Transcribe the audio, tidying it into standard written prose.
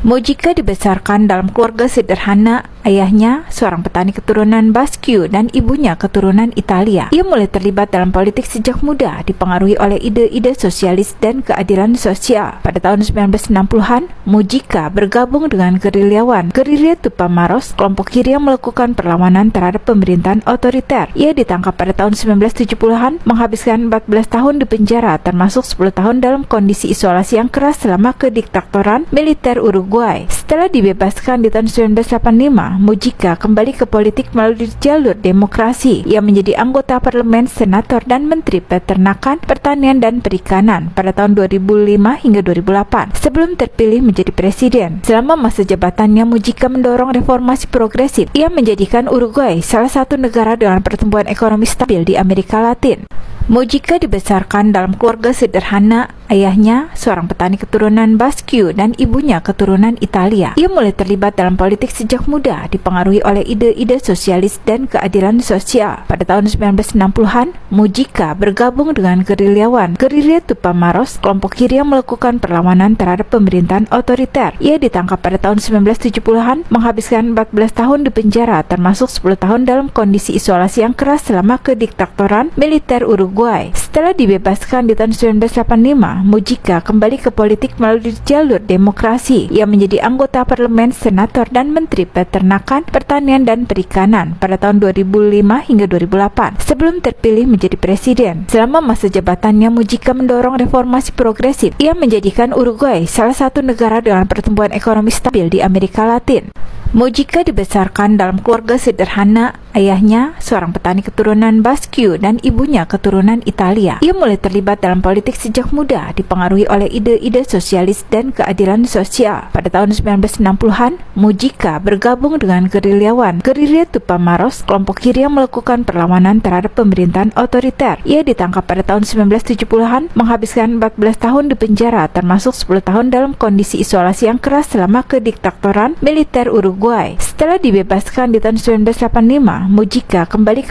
Mujica dibesarkan dalam keluarga sederhana. Ayahnya seorang petani keturunan Basque dan ibunya keturunan Italia. Ia mulai terlibat dalam politik sejak muda, dipengaruhi oleh ide-ide sosialis dan keadilan sosial. Pada tahun 1960-an, Mujica bergabung dengan gerilyawan Guerrilla Tupamaros, kelompok kiri yang melakukan perlawanan terhadap pemerintahan otoriter. Ia ditangkap pada tahun 1970-an, menghabiskan 14 tahun di penjara, termasuk 10 tahun dalam kondisi isolasi yang keras selama kediktatoran militer Uruguay. Setelah dibebaskan di tahun 1985, Mujica kembali ke politik melalui jalur demokrasi. Ia menjadi anggota parlemen, senator, dan menteri peternakan, pertanian, dan perikanan pada tahun 2005 hingga 2008 sebelum terpilih menjadi presiden. Selama masa jabatannya, Mujica mendorong reformasi progresif. Ia menjadikan Uruguay salah satu negara dengan pertumbuhan ekonomi stabil di Amerika Latin. Mujica dibesarkan dalam keluarga sederhana. Ayahnya seorang petani keturunan Basque dan ibunya keturunan Italia. Ia mulai terlibat dalam politik sejak muda, dipengaruhi oleh ide-ide sosialis dan keadilan sosial. Pada tahun 1960-an, Mujica bergabung dengan gerilyawan Guerrilla Tupamaros, kelompok kiri yang melakukan perlawanan terhadap pemerintahan otoriter. Ia ditangkap pada tahun 1970-an, menghabiskan 14 tahun di penjara, termasuk 10 tahun dalam kondisi isolasi yang keras selama kediktatoran militer Uruguay. Setelah dibebaskan di tahun 1985, Mujica kembali ke politik melalui jalur demokrasi. Ia menjadi anggota parlemen, senator, dan menteri peternakan, pertanian, dan perikanan pada tahun 2005 hingga 2008 sebelum terpilih menjadi presiden. Selama masa jabatannya, Mujica mendorong reformasi progresif. Ia menjadikan Uruguay salah satu negara dengan pertumbuhan ekonomi stabil di Amerika Latin. Mujica dibesarkan dalam keluarga sederhana. Ayahnya seorang petani keturunan Basque dan ibunya keturunan Italia. Ia mulai terlibat dalam politik sejak muda, dipengaruhi oleh ide-ide sosialis dan keadilan sosial. Pada tahun 1960-an, Mujica bergabung dengan gerilyawan Guerrilla Tupamaros, kelompok kiri yang melakukan perlawanan terhadap pemerintahan otoriter. Ia ditangkap pada tahun 1970-an, menghabiskan 14 tahun di penjara, termasuk 10 tahun dalam kondisi isolasi yang keras selama kediktatoran militer Uruguay. Setelah dibebaskan di tahun 1985, Mujica kembali ke